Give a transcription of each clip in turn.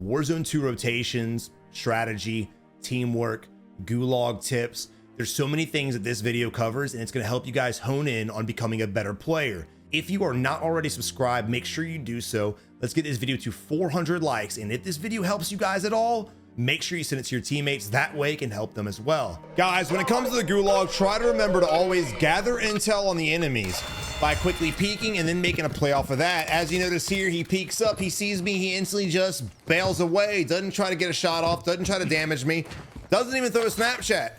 Warzone 2 rotations, strategy, teamwork, Gulag tips. There's so many things that this video covers, and it's going to help you guys hone in on becoming a better player. If you are not already subscribed, make sure you do so. Let's get this video to 400 likes. And if this video helps you guys at all, make sure you send it to your teammates. That way it can help them as well. Guys, when it comes to the Gulag, try to remember to always gather intel on the enemies by quickly peeking and then making a play off of that. As you notice here, he peeks up, he sees me, he instantly just bails away, doesn't try to get a shot off, doesn't try to damage me, doesn't even throw a snapshot.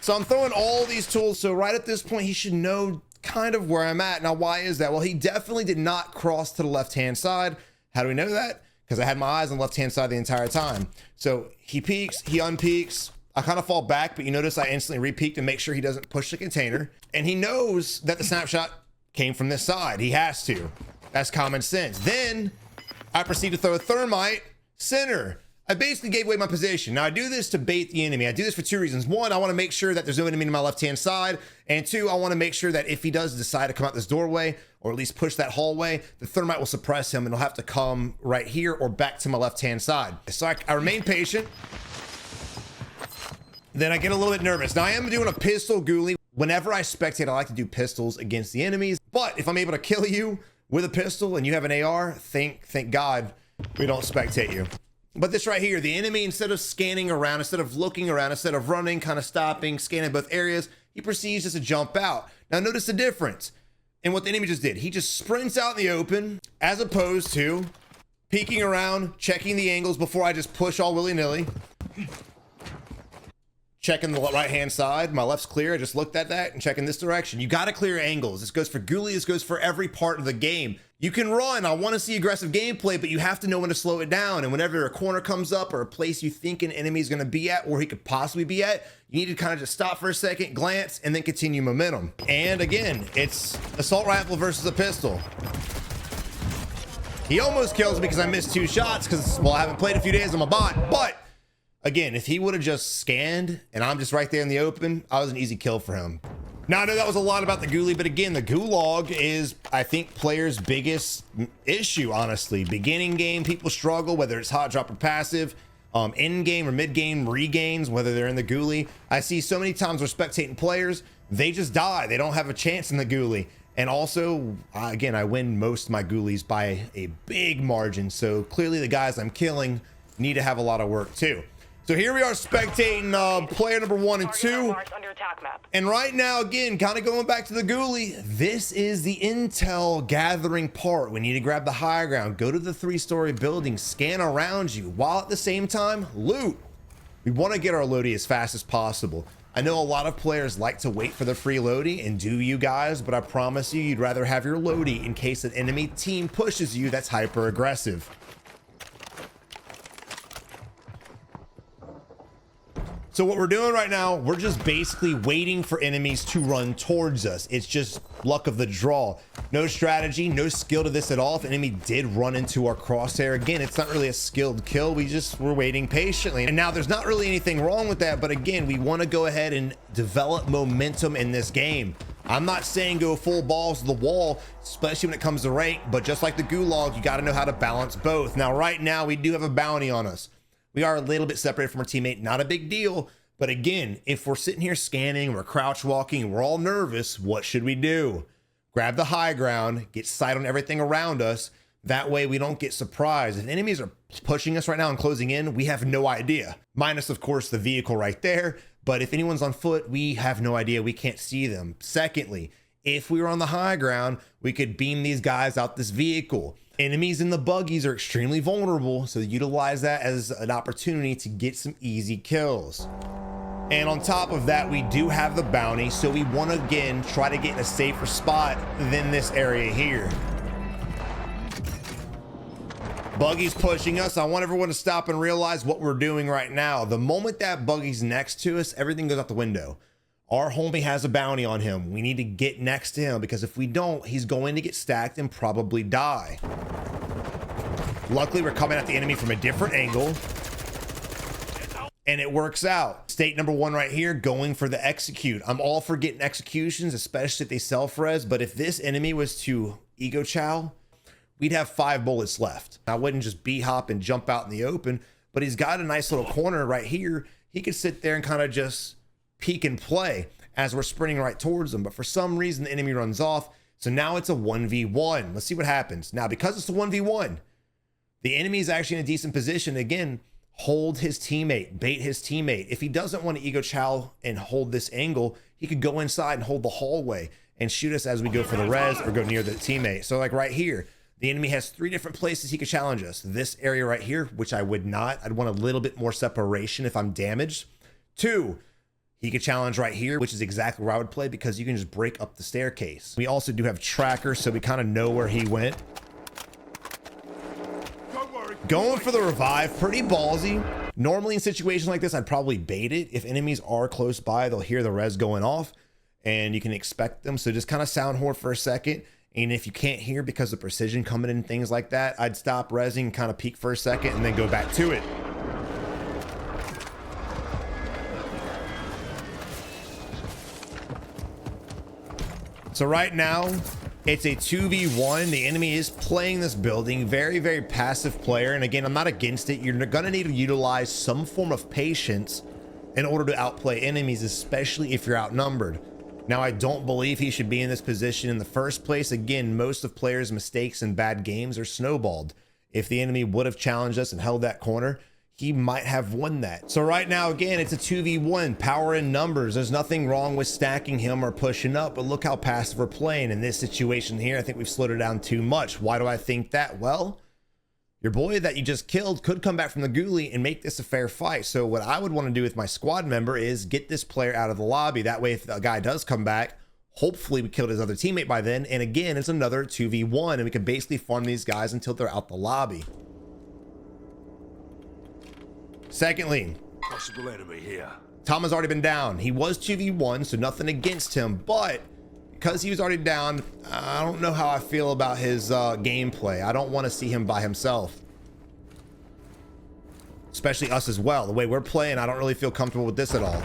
So I'm throwing all these tools. So right at this point, he should know kind of where I'm at. Now, why is that? Well, he definitely did not cross to the left-hand side. How do we know that? Because I had my eyes on the left-hand side the entire time. So he peeks, he unpeaks. I kind of fall back, but you notice I instantly re-peeked to make sure he doesn't push the container. And he knows that the snapshot came from this side. He has to. That's common sense. Then I proceed to throw a thermite center. I basically gave away my position. Now I do this to bait the enemy. I do this for two reasons. One, I want to make sure that there's no enemy to my left-hand side. And two, I want to make sure that if he does decide to come out this doorway, or at least push that hallway, the thermite will suppress him and he'll have to come right here or back to my left-hand side. So I remain patient. Then I get a little bit nervous. Now I am doing a pistol ghoulie. Whenever I spectate, I like to do pistols against the enemies. But if I'm able to kill you with a pistol and you have an AR, thank God we don't spectate you. But this right here, the enemy, instead of scanning around, instead of looking around, instead of running, kind of stopping, scanning both areas, he proceeds just to jump out. Now notice the difference in what the enemy just did. He just sprints out in the open, as opposed to peeking around, checking the angles before I just push all willy-nilly. Checking the right-hand side, my left's clear. I just looked at that and checking this direction. You got to clear angles. This goes for ghoulie, this goes for every part of the game. You can run. I want to see aggressive gameplay, but you have to know when to slow it down. And whenever a corner comes up or a place you think an enemy is going to be at, or he could possibly be at, you need to kind of just stop for a second, glance, and then continue momentum. And again, it's assault rifle versus a pistol. He almost kills me because I missed two shots because, well, I haven't played a few days on my bot. But again, if he would have just scanned and I'm just right there in the open, I was an easy kill for him. Now, I know that was a lot about the ghoulie, but again, the Gulag is, I think, players' biggest issue, honestly. Beginning game, people struggle, whether it's hot drop or passive. End game or mid game regains, whether they're in the ghoulie. I see so many times where spectating players, they just die. They don't have a chance in the ghoulie. And also, again, I win most of my ghoulies by a big margin. So clearly the guys I'm killing need to have a lot of work too. So here we are spectating player number 1 and 2. And right now, again, kind of going back to the ghoulie, this is the intel gathering part. We need to grab the high ground, go to the 3-story building, scan around you, while at the same time, loot. We want to get our loadie as fast as possible. I know a lot of players like to wait for the free loadie, and do you guys, but I promise you, you'd rather have your loadie in case an enemy team pushes you that's hyper aggressive. So what we're doing right now, we're just basically waiting for enemies to run towards us. It's just luck of the draw. No strategy, no skill to this at all. If an enemy did run into our crosshair, again, it's not really a skilled kill. We're waiting patiently. And now there's not really anything wrong with that. But again, we want to go ahead and develop momentum in this game. I'm not saying go full balls to the wall, especially when it comes to rank. But just like the Gulag, you got to know how to balance both. Now, right now, we do have a bounty on us. We are a little bit separated from our teammate, not a big deal. But again, if we're sitting here scanning, we're crouch walking, we're all nervous, what should we do? Grab the high ground, get sight on everything around us. That way we don't get surprised. If enemies are pushing us right now and closing in, we have no idea. Minus, of course, the vehicle right there. But if anyone's on foot, we have no idea. We can't see them. Secondly, if we were on the high ground, we could beam these guys out this vehicle. Enemies in the buggies are extremely vulnerable, so utilize that as an opportunity to get some easy kills. And on top of that, we do have the bounty, so we want to again try to get in a safer spot than this area here. Buggy's pushing us. I want everyone to stop and realize what we're doing right now. The moment that buggy's next to us, everything goes out the window. Our homie has a bounty on him. We need to get next to him because if we don't, he's going to get stacked and probably die. Luckily, we're coming at the enemy from a different angle. And it works out. State number 1 right here, going for the execute. I'm all for getting executions, especially if they self-res. But if this enemy was to ego chow, we'd have 5 bullets left. I wouldn't just B-hop and jump out in the open, but he's got a nice little corner right here. He could sit there and kind of just peek and play as we're sprinting right towards him. But for some reason, the enemy runs off. So now it's a 1v1. Let's see what happens. Now, because it's a 1v1, the enemy is actually in a decent position. Again, hold his teammate, bait his teammate. If he doesn't want to ego chow and hold this angle, he could go inside and hold the hallway and shoot us as we go for the res or go near the teammate. So like right here, the enemy has 3 different places he could challenge us. This area right here, which I would not. I'd want a little bit more separation if I'm damaged. 2, he could challenge right here, which is exactly where I would play because you can just break up the staircase. We also do have tracker, so we kind of know where he went. Going for the revive, pretty ballsy. Normally in situations like this, I'd probably bait it. If enemies are close by, they'll hear the res going off and you can expect them. So just kind of sound horn for a second. And if you can't hear because of precision coming in and things like that, I'd stop resing, kind of peek for a second and then go back to it. So right now, it's a 2v1. The enemy is playing this building. Very, very passive player. And again, I'm not against it. You're going to need to utilize some form of patience in order to outplay enemies, especially if you're outnumbered. Now, I don't believe he should be in this position in the first place. Again, most of players' mistakes in bad games are snowballed. If the enemy would have challenged us and held that corner, he might have won that. So right now, again, it's a 2v1, power in numbers. There's nothing wrong with stacking him or pushing up, but look how passive we're playing in this situation here. I think we've slowed it down too much. Why do I think that? Well, your boy that you just killed could come back from the ghoulie and make this a fair fight. So what I would want to do with my squad member is get this player out of the lobby. That way, if the guy does come back, hopefully we killed his other teammate by then. And again, it's another 2v1 and we can basically farm these guys until they're out the lobby. Secondly, possible enemy here. Tom has already been down. He was 2v1, so nothing against him, but because he was already down, I don't know how I feel about his gameplay. I don't want to see him by himself, especially us as well. The way we're playing, I don't really feel comfortable with this at all.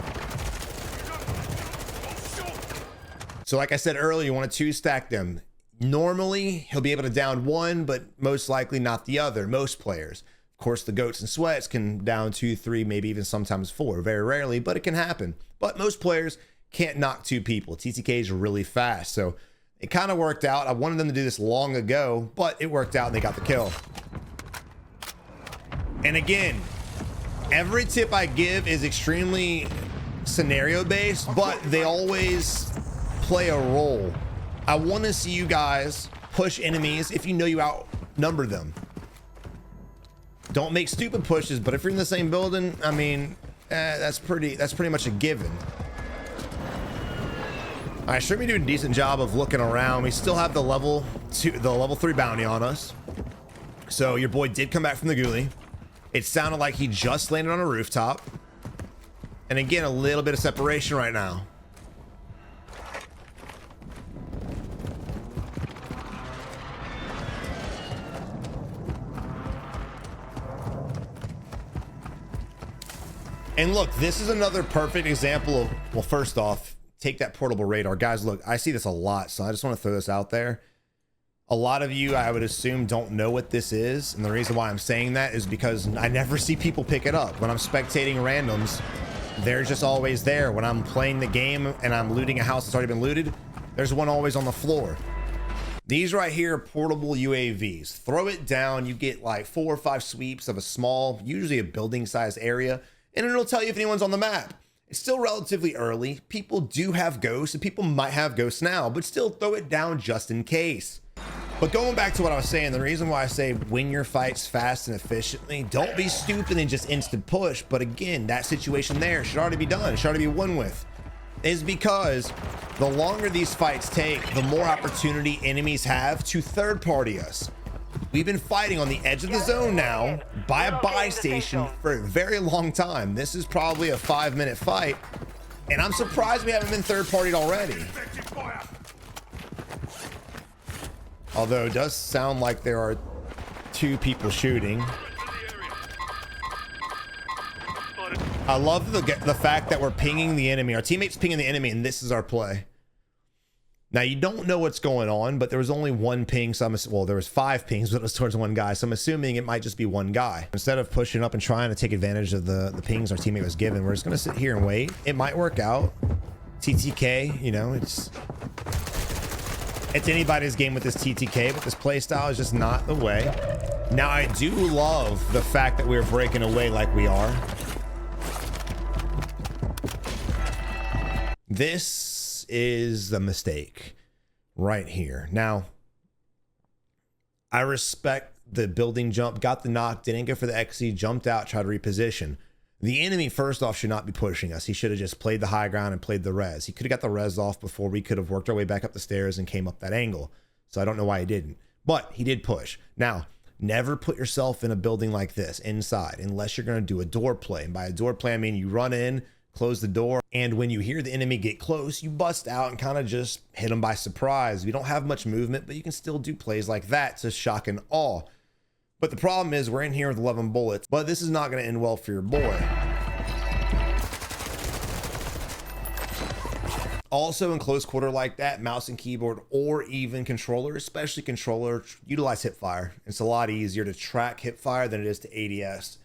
So like I said earlier, you want to 2-stack them. Normally, he'll be able to down one, but most likely not the other, most players. Of course, the goats and sweats can down 2, 3, maybe even sometimes 4. Very rarely, but it can happen. But most players can't knock 2 people. TTK is really fast, so it kind of worked out. I wanted them to do this long ago, but it worked out and they got the kill. And again, every tip I give is extremely scenario based, but they always play a role. I want to see you guys push enemies if you know you outnumber them. Don't make stupid pushes, but if you're in the same building, I mean, that's pretty much a given. All right, should we do a decent job of looking around? We still have the level 3 bounty on us. So your boy did come back from the ghoulie. It sounded like he just landed on a rooftop. And again, a little bit of separation right now. And look, this is another perfect example of, well, first off, take that portable radar. Guys, look, I see this a lot, so I just want to throw this out there. A lot of you, I would assume, don't know what this is. And the reason why I'm saying that is because I never see people pick it up. When I'm spectating randoms, they're just always there. When I'm playing the game and I'm looting a house that's already been looted, there's one always on the floor. These right here are portable UAVs. Throw it down, you get like 4 or 5 sweeps of a small, usually a building-sized area, and it'll tell you if anyone's on the map. It's still relatively early. People do have ghosts, and people might have ghosts now, but still throw it down just in case. But going back to what I was saying, the reason why I say win your fights fast and efficiently, don't be stupid and just instant push. But again, that situation there should already be done. It should already be won with. Is because the longer these fights take, the more opportunity enemies have to third party us. We've been fighting on the edge of the zone now by a buy station for a very long time. This is probably a 5-minute fight, and I'm surprised we haven't been third partied already. Although it does sound like there are 2 people shooting. I love the fact that we're pinging the enemy. Our teammates pinging the enemy, and this is our play. Now you don't know what's going on, but there was only one ping. So well, there was 5 pings, but it was towards one guy. So I'm assuming it might just be one guy. Instead of pushing up and trying to take advantage of the pings our teammate was given, we're just going to sit here and wait. It might work out. TTK, you know, it's anybody's game with this TTK, but this play style is just not the way. Now I do love the fact that we're breaking away like we are. This is the mistake right here. Now, I respect the building jump, got the knock, didn't go for the XC, jumped out, tried to reposition. The enemy, first off, should not be pushing us. He should have just played the high ground and played the res. He could have got the res off before we could have worked our way back up the stairs and came up that angle. So I don't know why he didn't, but he did push. Now, never put yourself in a building like this inside unless you're going to do a door play. And by a door play, I mean you run in, close the door, and when you hear the enemy get close, you bust out and kind of just hit them by surprise. We don't have much movement, but you can still do plays like that to shock and awe. But the problem is we're in here with 11 bullets, but this is not going to end well for your boy. Also in close quarter like that, mouse and keyboard or even controller, especially controller, utilize hipfire. It's a lot easier to track hipfire than it is to ADS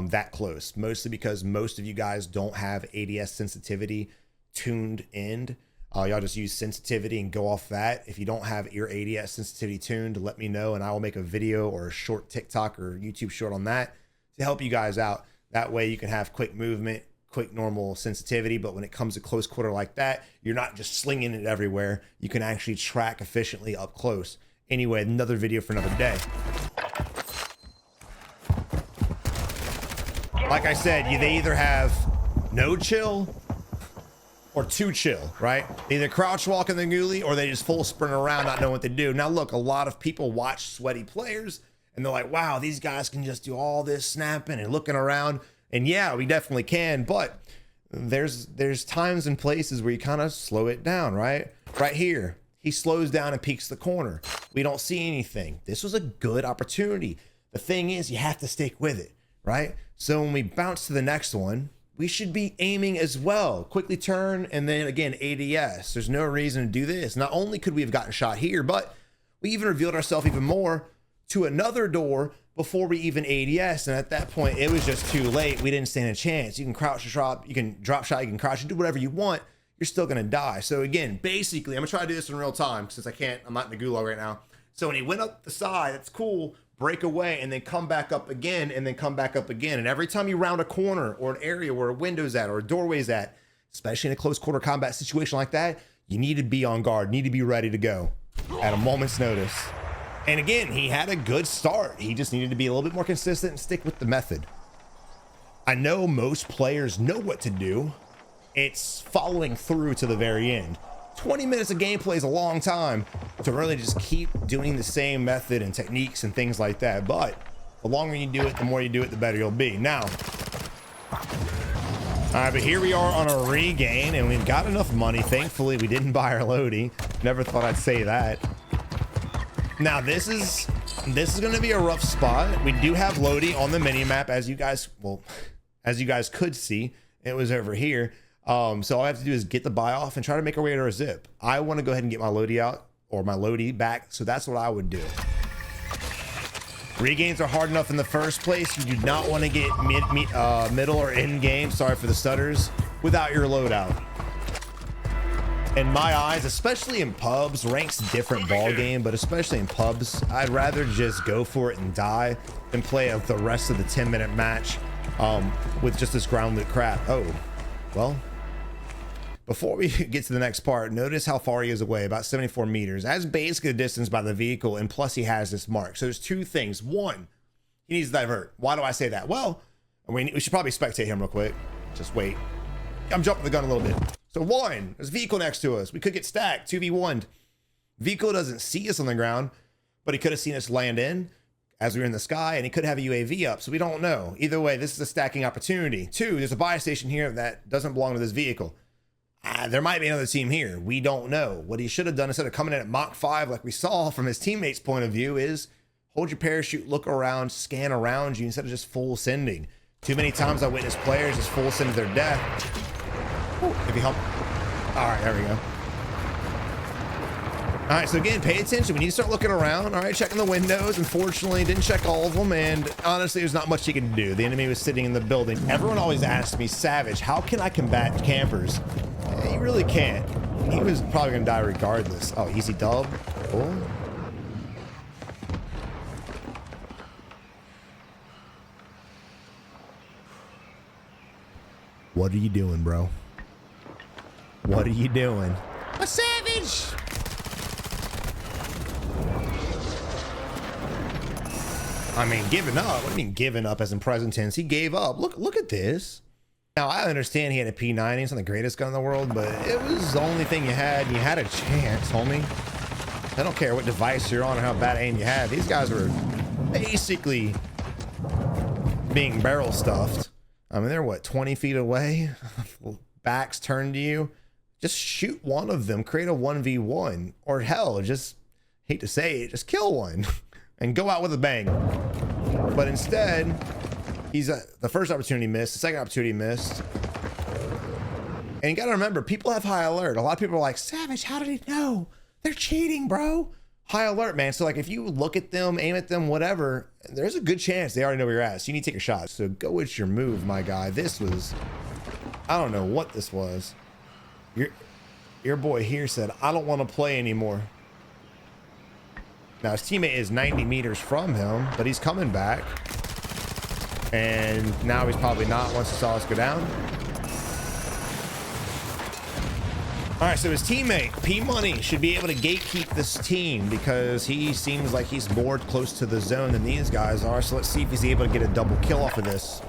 that close, mostly because most of you guys don't have ADS sensitivity tuned in. Y'all just use sensitivity and go off that. If you don't have your ADS sensitivity tuned, let me know and I will make a video or a short TikTok or YouTube short on that to help you guys out. That way you can have quick movement, quick normal sensitivity, but when it comes to close quarter like that, you're not just slinging it everywhere. You can actually track efficiently up close. Anyway, another video for another day. Like I said, they either have no chill or too chill, right? They either crouch walk in the ghoulie or they just full sprint around not knowing what to do. Now look, a lot of people watch sweaty players and they're like, wow, these guys can just do all this snapping and looking around. And yeah, we definitely can, but there's times and places where you kind of slow it down, right? Right here, he slows down and peeks the corner. We don't see anything. This was a good opportunity. The thing is, you have to stick with it, right? So when we bounce to the next one, we should be aiming as well. Quickly turn, and then again, ADS. There's no reason to do this. Not only could we have gotten shot here, but we even revealed ourselves even more to another door before we even ADS. And at that point, it was just too late. We didn't stand a chance. You can crouch and drop, you can drop shot, you can crouch, you do whatever you want. You're still gonna die. So again, basically, I'm gonna try to do this in real time since I'm not in the gulag right now. So when he went up the side, it's cool, break away, and then come back up again, and then come back up again. And every time you round a corner or an area where a window's at or a doorway's at, especially in a close quarter combat situation like that, you need to be on guard, need to be ready to go at a moment's notice. And again, he had a good start. He just needed to be a little bit more consistent and stick with the method. I know most players know what to do. It's following through to the very end. 20 minutes of gameplay is a long time to really just keep doing the same method and techniques and things like that. But the longer you do it, the more you do it, the better you'll be. Now, all right, but here we are on a regain and we've got enough money. Thankfully, we didn't buy our loadie. Never thought I'd say that. Now, this is going to be a rough spot. We do have loadie on the mini map, as you guys could see. It was over here. So all I have to do is get the buy off and try to make our way to our zip. I want to go ahead and get my loadie out or my loadie back. So that's what I would do. Regains are hard enough in the first place. You do not want to get middle or end game. Sorry for the stutters, without your loadout. In my eyes, especially in pubs, rank's different ball game, but especially in pubs, I'd rather just go for it and die than play the rest of the 10-minute match with just this ground loot crap. Oh, well. Before we get to the next part, notice how far he is away, about 74 meters. That's basically the distance by the vehicle, and plus he has this mark. So there's two things. One, he needs to divert. Why do I say that? Well, we should probably spectate him real quick. Just wait. I'm jumping the gun a little bit. So one, there's a vehicle next to us. We could get stacked, 2v1'd. Vehicle doesn't see us on the ground, but he could have seen us land in as we were in the sky, and he could have a UAV up, so we don't know. Either way, this is a stacking opportunity. Two, there's a buy station here that doesn't belong to this vehicle. There might be another team here. We don't know. What he should have done instead of coming in at Mach 5 like we saw from his teammates' point of view is hold your parachute, look around, scan around you instead of just full sending. Too many times I witnessed players just full send to their death. Ooh, if you help. All right, there we go. All right, so again, pay attention. We need to start looking around. All right, checking the windows. Unfortunately, didn't check all of them, and honestly, there's not much you can do. The enemy was sitting in the building. Everyone always asks me, Savage, how can I combat campers? You really can't. He was probably gonna die regardless. Oh, easy dub. Cool. What are you doing, bro? What are you doing? A savage! I mean, giving up. What do you mean giving up as in present tense? He gave up. Look at this. Now, I understand he had a P90. It's not the greatest gun in the world, but it was the only thing you had. You had a chance, homie. I don't care what device you're on or how bad aim you had. These guys were basically being barrel stuffed. I mean, they're what, 20 feet away? Backs turned to you. Just shoot one of them. Create a 1v1. Or hell, just, hate to say it, just kill one. And go out with a bang. But instead, he's the first opportunity missed, the second opportunity missed. And you gotta remember, people have high alert. A lot of people are like, Savage, how did he know? They're cheating, bro. High alert, man. So like if you look at them, aim at them, whatever, there's a good chance they already know where you're at. So you need to take your shot. So go with your move, my guy. This was, I don't know what this was. Your boy here said, I don't want to play anymore. Now his teammate is 90 meters from him, but he's coming back. And now he's probably not once he saw us go down. All right, so his teammate, P Money, should be able to gatekeep this team because he seems like he's more close to the zone than these guys are. So let's see if he's able to get a double kill off of this.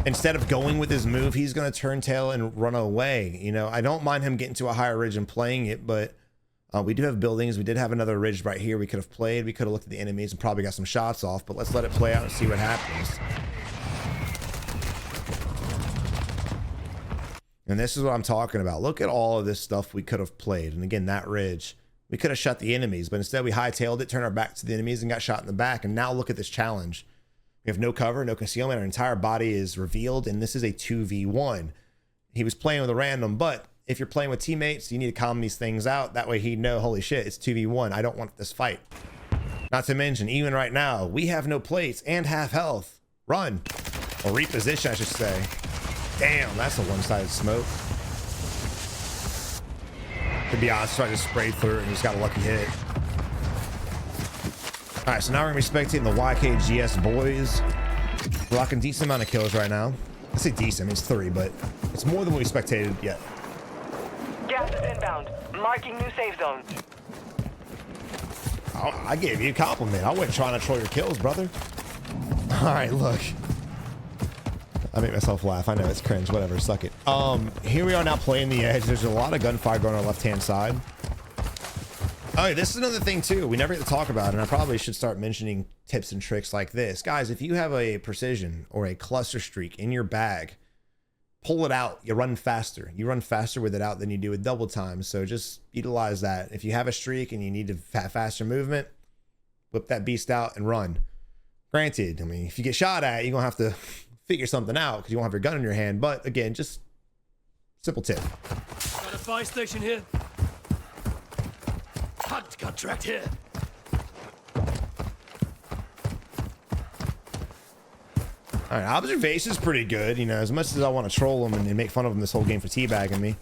Instead of going with his move, he's going to turn tail and run away. You know, I don't mind him getting to a higher ridge and playing it, but we do have buildings. We did have another ridge right here we could have played. We could have looked at the enemies and probably got some shots off, but let's let it play out and see what happens. And this is what I'm talking about. Look at all of this stuff we could have played. And again, that ridge, we could have shot the enemies, but instead we hightailed it, turned our back to the enemies and got shot in the back. And now look at this challenge. We have no cover, no concealment. Our entire body is revealed. And this is a 2v1. He was playing with a random, but if you're playing with teammates, you need to calm these things out. That way he'd know, holy shit, it's 2v1. I don't want this fight. Not to mention, even right now, we have no plates and half health. Run. Or reposition, I should say. Damn, that's a one-sided smoke. To be honest, I just sprayed through it and just got a lucky hit. All right, so now we're gonna be spectating the YKGS boys. Rocking decent amount of kills right now. I say decent, I mean it's 3, but it's more than we spectated yet. Gas is inbound. Marking new safe zone. Oh, I gave you a compliment. I wasn't trying to troll your kills, brother. All right, look. I make myself laugh. I know it's cringe. Whatever. Suck it. Here we are now playing the edge. There's a lot of gunfire going on the left-hand side. All right, this is another thing too. We never get to talk about it, and I probably should start mentioning tips and tricks like this. Guys, if you have a precision or a cluster streak in your bag, pull it out. You run faster. You run faster with it out than you do with double time. So just utilize that. If you have a streak and you need to faster movement, whip that beast out and run. Granted, I mean, if you get shot at, you're gonna have to figure something out because you won't have your gun in your hand. But again, just simple tip. Got a fire station here. Hunt contract here. All right, observation is pretty good. You know, as much as I want to troll them and make fun of them this whole game for teabagging me.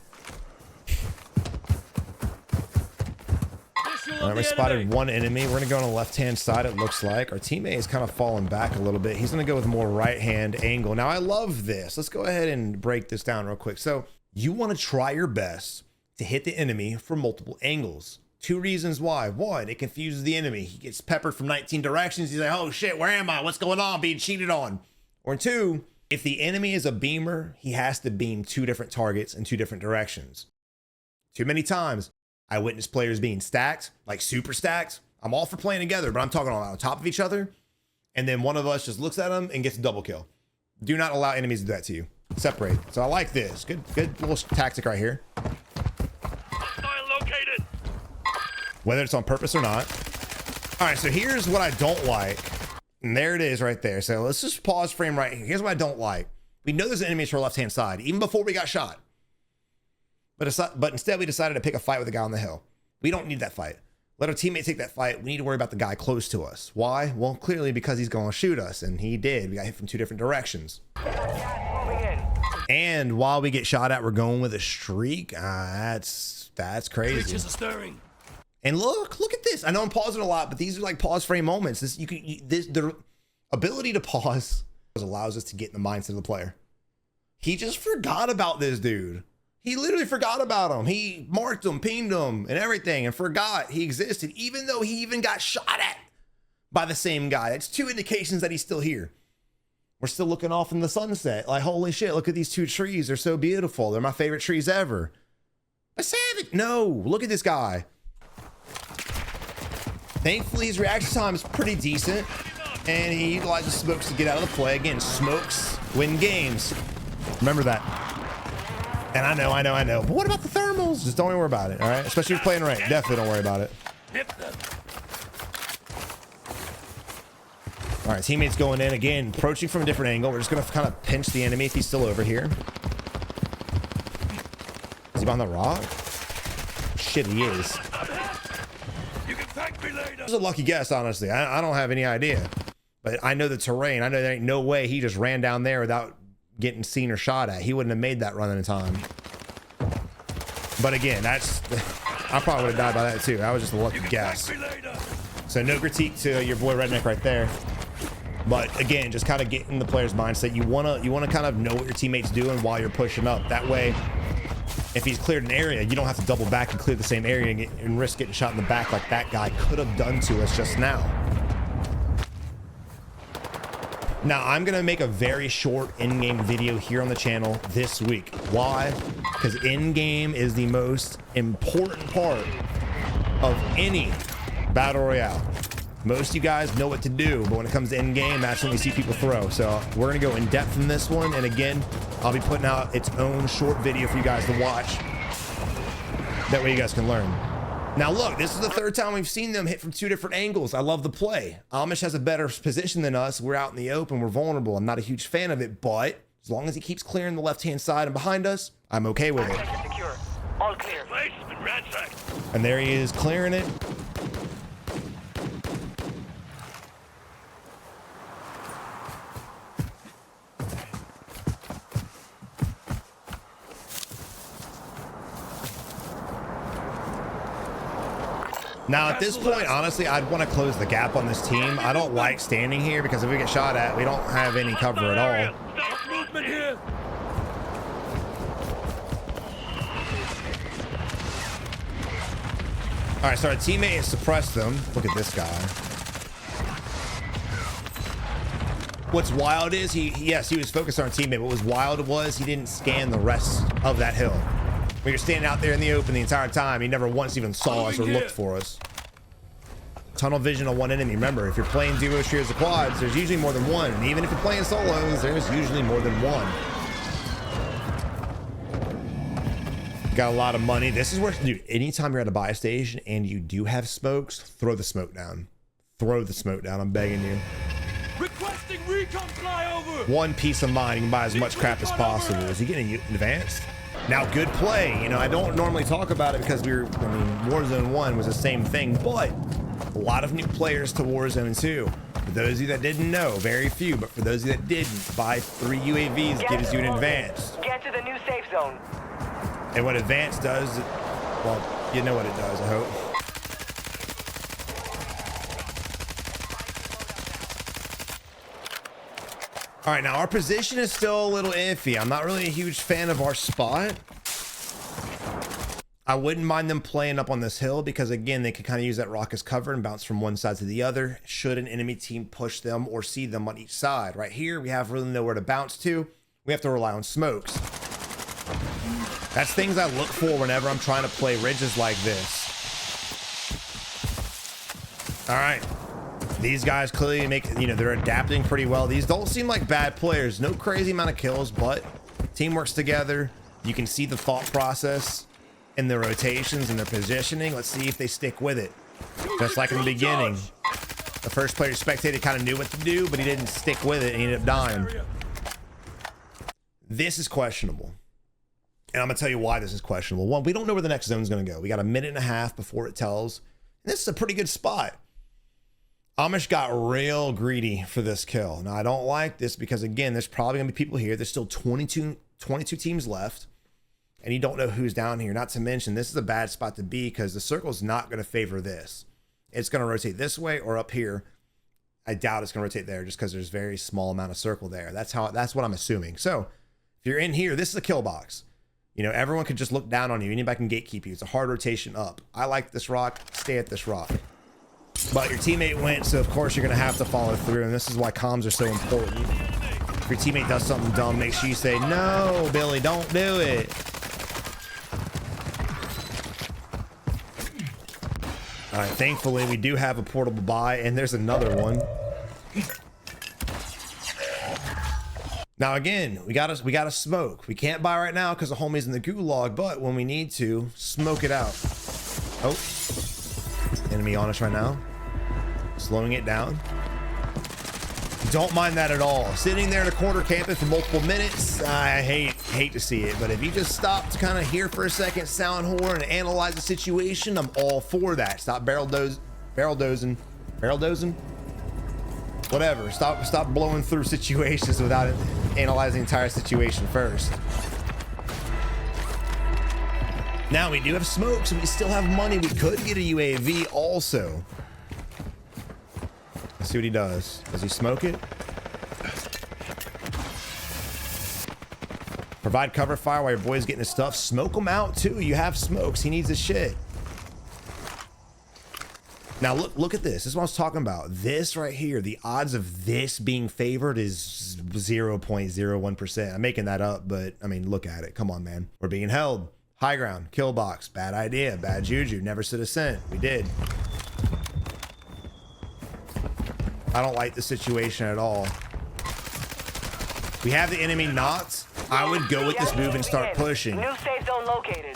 All right, we spotted one enemy. We're going to go on the left-hand side, it looks like. Our teammate is kind of falling back a little bit. He's going to go with more right-hand angle. Now, I love this. Let's go ahead and break this down real quick. So you want to try your best to hit the enemy from multiple angles. 2 reasons why. 1, it confuses the enemy. He gets peppered from 19 directions. He's like, oh, shit, where am I? What's going on? Being cheated on. Or 2, if the enemy is a beamer, he has to beam 2 different targets in 2 different directions. Too many times, I witnessed players being stacked, like super stacked. I'm all for playing together, but I'm talking on top of each other. And then one of us just looks at them and gets a double kill. Do not allow enemies to do that to you. Separate. So I like this. Good little tactic right here. Hostile located. Whether it's on purpose or not. All right, so here's what I don't like. And there it is right there. So let's just pause frame right here. Here's what I don't like. We know there's enemies to our left-hand side, even before we got shot. But instead we decided to pick a fight with the guy on the hill. We don't need that fight. Let our teammate take that fight. We need to worry about the guy close to us. Why? Well, clearly because he's going to shoot us, and he did. We got hit from 2 different directions. Moving in. And while we get shot at, we're going with a streak. That's crazy. Creatures are stirring. And look at this. I know I'm pausing a lot, but these are like pause frame moments. The ability to pause allows us to get in the mindset of the player. He just forgot about this dude. He literally forgot about him. He marked him, pinged him, and everything, and forgot he existed, even though he even got shot at by the same guy. That's 2 indications that he's still here. We're still looking off in the sunset. Like, holy shit, look at these 2 trees. They're so beautiful. They're my favorite trees ever. A savage. No, look at this guy. Thankfully, his reaction time is pretty decent, and he utilizes smokes to get out of the play. Again, smokes win games. Remember that. And I know. But what about the thermals? Just don't worry about it, all right? Especially if you're playing ranked. Definitely don't worry about it. All right, teammates going in again, approaching from a different angle. We're just gonna kind of pinch the enemy if he's still over here. Is he behind the rock? Shit, he is. This is a lucky guess, honestly. I don't have any idea, but I know the terrain. I know there ain't no way he just ran down there without getting seen or shot at. He wouldn't have made that run in time. But again, I probably would have died by that too. That was just a lucky guess. So no critique to your boy Redneck right there. But again, just kind of get in the player's mindset. You wanna kind of know what your teammate's doing while you're pushing up. That way, if he's cleared an area, you don't have to double back and clear the same area and risk getting shot in the back like that guy could have done to us just now. Now, I'm going to make a very short in-game video here on the channel this week. Why? Because in-game is the most important part of any battle royale. Most of you guys know what to do, but when it comes to in-game, that's when we see people throw. So we're going to go in depth in this one. And again, I'll be putting out its own short video for you guys to watch. That way you guys can learn. Now look, this is the 3rd time we've seen them hit from 2 different angles. I love the play. Amish has a better position than us. We're out in the open. We're vulnerable. I'm not a huge fan of it, but as long as he keeps clearing the left-hand side and behind us, I'm okay with it. Secure. All clear. And there he is clearing it. Now, at this point, honestly, I'd want to close the gap on this team. I don't like standing here because if we get shot at, we don't have any cover at all. Stop movement here. All right, so our teammate has suppressed them. Look at this guy. What's wild is yes, he was focused on our teammate, but what was wild was he didn't scan the rest of that hill. We were standing out there in the open the entire time. He never once even saw us or looked for us. Tunnel vision on one enemy. Remember, if you're playing duos, trios, or quads, there's usually more than one. And even if you're playing solos, there's usually more than one. Got a lot of money. This is where, dude, anytime you're at a buy station and you do have smokes, throw the smoke down. Throw the smoke down. I'm begging you. Requesting recon flyover. One piece of mind, you can buy as much crap as possible. Is he getting advanced? Now, good play. You know, I don't normally talk about it because Warzone 1 was the same thing, but a lot of new players to Warzone 2. For those of you that didn't know, very few, but for those of you that didn't, buy 3 UAVs, gives you an advanced. Get to the new safe zone. And what advanced does, well, you know what it does, I hope. All right, now our position is still a little iffy. I'm not really a huge fan of our spot. I wouldn't mind them playing up on this hill because, again, they can kind of use that rock as cover and bounce from one side to the other should an enemy team push them or see them on each side. Right here, we have really nowhere to bounce to. We have to rely on smokes. That's things I look for whenever I'm trying to play ridges like this. All right. These guys clearly they're adapting pretty well. These don't seem like bad players. No crazy amount of kills, but team works together. You can see the thought process in their rotations and their positioning. Let's see if they stick with it. Just like in the beginning. The first player spectated kind of knew what to do, but he didn't stick with it and he ended up dying. This is questionable. And I'm gonna tell you why this is questionable. One, we don't know where the next zone is gonna go. We got a minute and a half before it tells. And this is a pretty good spot. Amish got real greedy for this kill. Now I don't like this because again, there's probably gonna be people here. There's still 22 teams left. And you don't know who's down here. Not to mention, this is a bad spot to be because the circle's not gonna favor this. It's gonna rotate this way or up here. I doubt it's gonna rotate there just because there's very small amount of circle there. That's what I'm assuming. So if you're in here, this is a kill box. You know, everyone could just look down on you. Anybody can gatekeep you. It's a hard rotation up. I like this rock. Stay at this rock. But your teammate went, so of course you're going to have to follow through. And this is why comms are so important. If your teammate does something dumb, make sure you say, no, Billy, don't do it. All right, thankfully, we do have a portable buy, and there's another one. Now again, we gotta smoke. We can't buy right now because the homie's in the gulag, but when we need to, smoke it out. Oh, enemy on us right now. Slowing it down. Don't mind that at all. Sitting there in a corner camping for multiple minutes, I hate to see it. But if you just stop to kind of hear for a second, sound horn, and analyze the situation, I'm all for that. Stop barrel dozing. Whatever. Stop blowing through situations without analyzing the entire situation first. Now we do have smoke, so we still have money. We could get a UAV also. Let's see what he does. Does he smoke it? Provide cover fire while your boy's getting his stuff. Smoke him out too. You have smokes. He needs his shit. Now look at this. This is what I was talking about. This right here, the odds of this being favored is 0.01%. I'm making that up, but I mean, look at it. Come on, man. We're being held. High ground, kill box, bad idea, bad juju. Never stood a cent. We did. I don't like the situation at all. We have the enemy knocked. I would go with this move and start pushing. New safe zone located.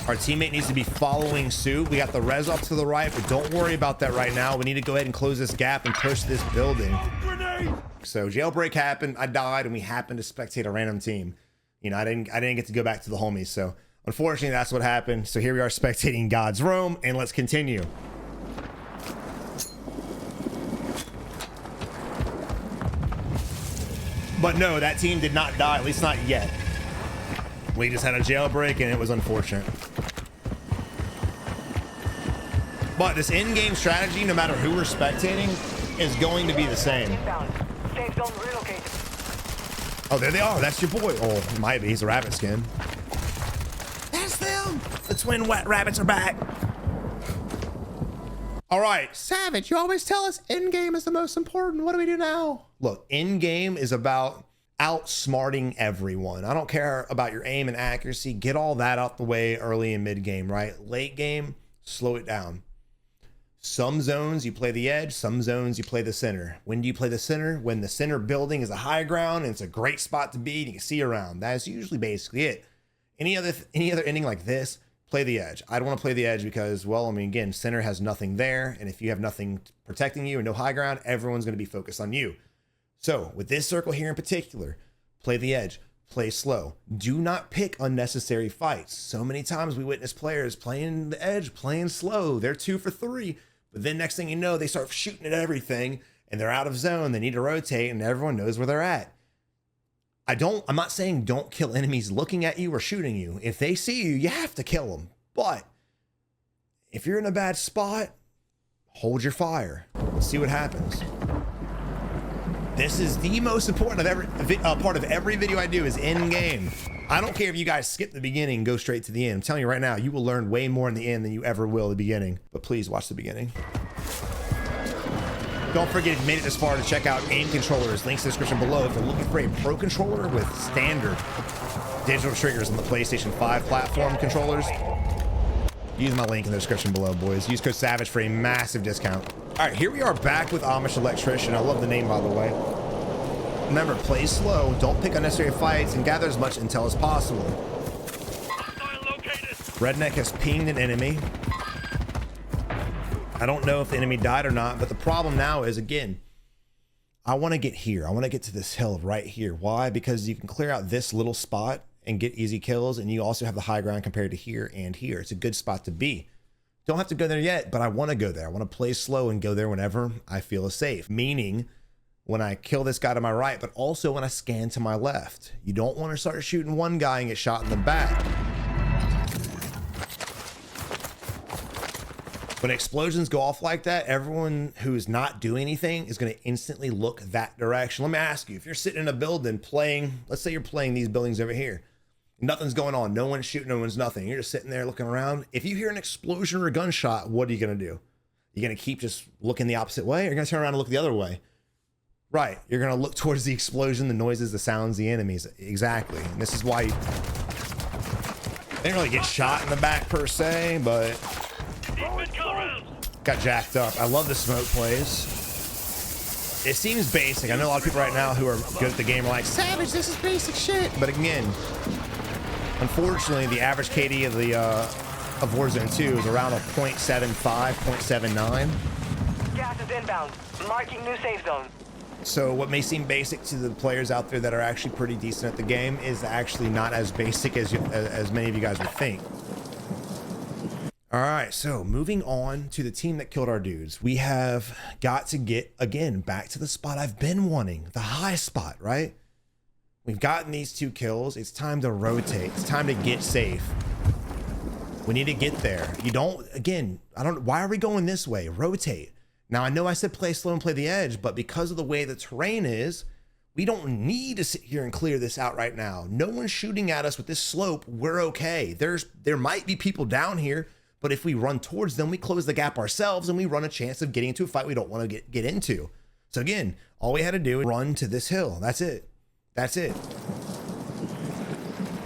Our teammate needs to be following suit. We got the res off to the right, but don't worry about that right now. We need to go ahead and close this gap and push this building. So jailbreak happened. I died, and we happened to spectate a random team. You know, I didn't get to go back to the homies. So unfortunately, that's what happened. So here we are spectating God's Rome, and let's continue. But no, that team did not die, at least not yet. We just had a jailbreak and it was unfortunate. But this in-game strategy, no matter who we're spectating, is going to be the same. Safe zone relocated. Oh, there they are. That's your boy. Oh, it might be. He's a rabbit skin. That's them. The twin wet rabbits are back. All right, Savage, you always tell us in-game is the most important. What do we do now? Look, in-game is about outsmarting everyone. I don't care about your aim and accuracy. Get all that out the way early and mid-game, right? Late game, slow it down. Some zones you play the edge, some zones you play the center. When do you play the center? When the center building is a high ground and it's a great spot to be and you can see around. That is usually basically it. Any other ending like this, play the edge. I don't want to play the edge because, well, I mean, again, center has nothing there. And if you have nothing protecting you and no high ground, everyone's going to be focused on you. So with this circle here in particular, play the edge, play slow. Do not pick unnecessary fights. So many times we witness players playing the edge, playing slow. They're 2 for 3. But then next thing you know, they start shooting at everything and they're out of zone. They need to rotate and everyone knows where they're at. I'm not saying don't kill enemies looking at you or shooting you. If they see you, you have to kill them. But if you're in a bad spot, hold your fire. Let's see what happens. This is the most important of part of every video I do is in game. I don't care if you guys skip the beginning and go straight to the end. I'm telling you right now, you will learn way more in the end than you ever will at the beginning. But please watch the beginning. Don't forget, if you made it this far, to check out aim controllers. Links in the description below. If you're looking for a pro controller with standard digital triggers on the PlayStation 5 platform controllers, use my link in the description below, boys. Use code SAVAGE for a massive discount. All right, here we are back with Amish Electrician. I love the name, by the way. Remember, play slow, don't pick unnecessary fights, and gather as much intel as possible. Redneck has pinged an enemy. I don't know if the enemy died or not, but the problem now is, again, I want to get here. I want to get to this hill right here. Why? Because you can clear out this little spot and get easy kills, and you also have the high ground compared to here and here. It's a good spot to be. Don't have to go there yet, but I want to go there. I want to play slow and go there whenever I feel safe, meaning when I kill this guy to my right, but also when I scan to my left. You don't want to start shooting one guy and get shot in the back. When explosions go off like that, everyone who's not doing anything is going to instantly look that direction. Let me ask you, if you're sitting in a building playing, let's say you're playing these buildings over here, nothing's going on, no one's shooting, no one's nothing, you're just sitting there looking around. If you hear an explosion or a gunshot, what are you going to do? You're going to keep just looking the opposite way, or you're going to turn around and look the other way? Right, you're going to look towards the explosion, the noises, the sounds, the enemies. Exactly. And this is why they didn't really get shot in the back per se, but got jacked up. I love the smoke plays. It seems basic. I know a lot of people right now who are good at the game are like, Savage, this is basic shit. But again, unfortunately, the average KD of the of Warzone 2 is around a 0.75, 0.79. Gas is inbound. Marking new safe zone. So what may seem basic to the players out there that are actually pretty decent at the game is actually not as basic as many of you guys would think. All right, so moving on to the team that killed our dudes. We have got to get, again, back to the spot I've been wanting, the high spot, right? We've gotten these 2 kills. It's time to rotate. It's time to get safe. We need to get there. You don't, again, why are we going this way? Rotate. Now, I know I said play slow and play the edge, but because of the way the terrain is, we don't need to sit here and clear this out right now. No one's shooting at us with this slope. We're okay. There might be people down here, but if we run towards them, we close the gap ourselves and we run a chance of getting into a fight we don't want to get into. So again, all we had to do is run to this hill. That's it. That's it.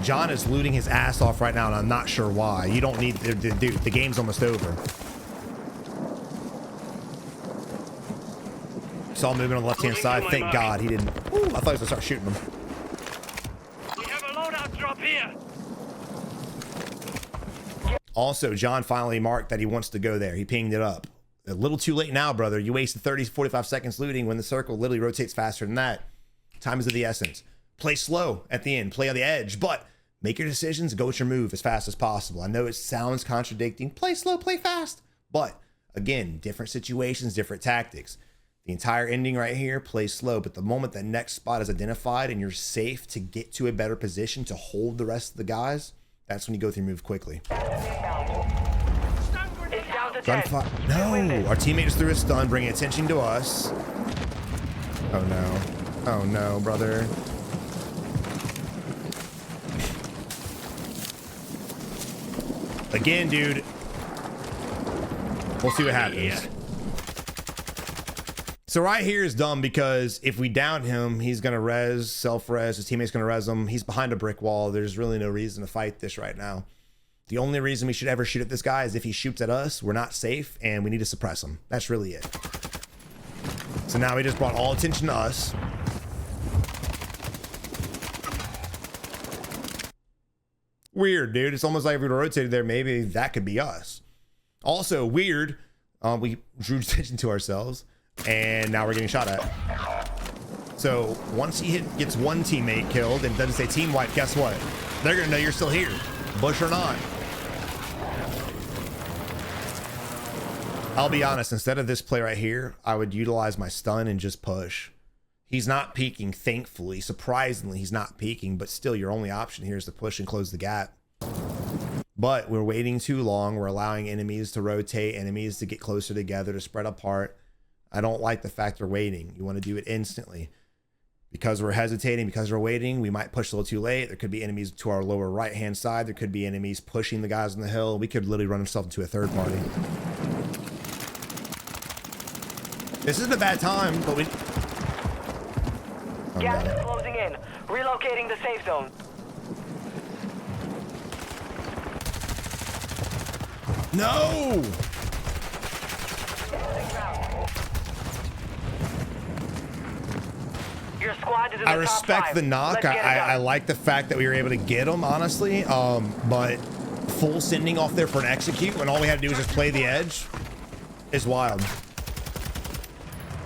John is looting his ass off right now, and I'm not sure why. You don't need, dude, the game's almost over. Saw movement on the left-hand side. Thank God he didn't. Ooh, I thought he was gonna start shooting him. We have a loadout drop here. Also, John finally marked that he wants to go there. He pinged it up. A little too late now, brother. You wasted 30, 45 seconds looting when the circle literally rotates faster than that. Time is of the essence. Play slow at the end. Play on the edge, but make your decisions. Go with your move as fast as possible. I know it sounds contradicting. Play slow, play fast. But again, different situations, different tactics. The entire ending right here, play slow. But the moment the next spot is identified and you're safe to get to a better position to hold the rest of the guys, that's when you go through move quickly. It's down to 10. No, our teammate just threw a stun, bringing attention to us. Oh no. Oh no, brother. Again, dude. We'll see what happens. So right here is dumb because if we down him, he's going to res, self-res, his teammate's going to res him. He's behind a brick wall. There's really no reason to fight this right now. The only reason we should ever shoot at this guy is if he shoots at us, we're not safe and we need to suppress him. That's really it. So now he just brought all attention to us. Weird, dude. It's almost like if we rotated there, maybe that could be us. Also weird. We drew attention to ourselves. And now we're getting shot at. So once he gets one teammate killed and doesn't say team wipe, guess what? They're gonna know you're still here, bush or not. I'll be honest, instead of this play right here, I would utilize my stun and just push. He's not peeking, thankfully. Surprisingly, he's not peeking, but still your only option here is to push and close the gap. But we're waiting too long. We're allowing enemies to rotate, enemies to get closer together, to spread apart. I don't like the fact they're waiting. You want to do it instantly. Because we're hesitating, because we're waiting, we might push a little too late. There could be enemies to our lower right-hand side. There could be enemies pushing the guys on the hill. We could literally run ourselves into a third party. This isn't a bad time, but we... Oh, Gas is closing in. Relocating the safe zone. No! Your squad is in the I top respect 5. the knock. Let's get it I done. like the fact that we were able to get him, honestly. But full sending off there for an execute when all we had to do was just play the edge is wild.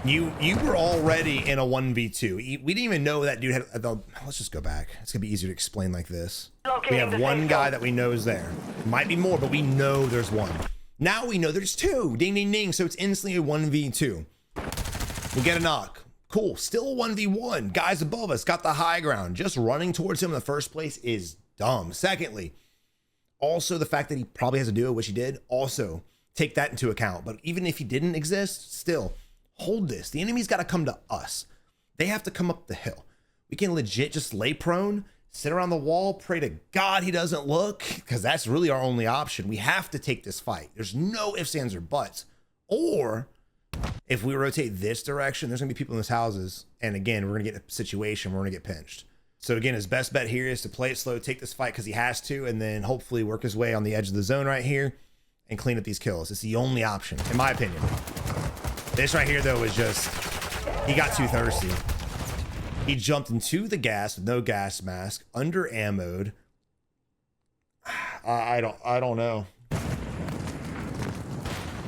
You were already in a 1v2. We didn't even know that dude had, let's just go back. It's gonna be easier to explain like this. We have one guy that we know is there. Might be more, but we know there's one. Now we know there's two. Ding, ding, ding. So it's instantly a 1v2. We get a knock. Cool. Still a 1v1. Guys above us got the high ground. Just running towards him in the first place is dumb. Secondly, also the fact that he probably has a duo, which he did, also take that into account. But even if he didn't exist, still hold this. The enemy's got to come to us. They have to come up the hill. We can legit just lay prone, sit around the wall, pray to God he doesn't look, because that's really our only option. We have to take this fight. There's no ifs, ands, or buts. Or if we rotate this direction, there's gonna be people in these houses. And again, we're gonna get in a situation where we're gonna get pinched. So again, his best bet here is to play it slow, take this fight because he has to, and then hopefully work his way on the edge of the zone right here and clean up these kills. It's the only option, in my opinion. This right here, though, is just, he got too thirsty. He jumped into the gas with no gas mask, under ammoed. I don't know.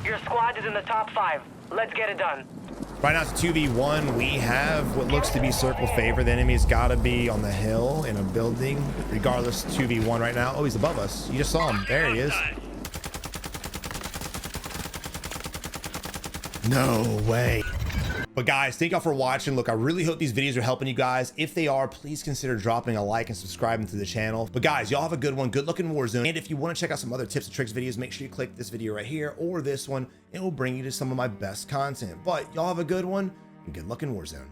Your squad is in the top 5. Let's get it done. Right now it's 2v1. We have what looks to be circle favor. The enemy's got to be on the hill in a building. Regardless, 2v1 right now. Oh, he's above us. You just saw him. There he is. No way. But guys, thank y'all for watching. Look, I really hope these videos are helping you guys. If they are, please consider dropping a like and subscribing to the channel. But guys, y'all have a good one. Good luck in Warzone. And if you want to check out some other tips and tricks videos, make sure you click this video right here or this one. It will bring you to some of my best content. But y'all have a good one and good luck in Warzone.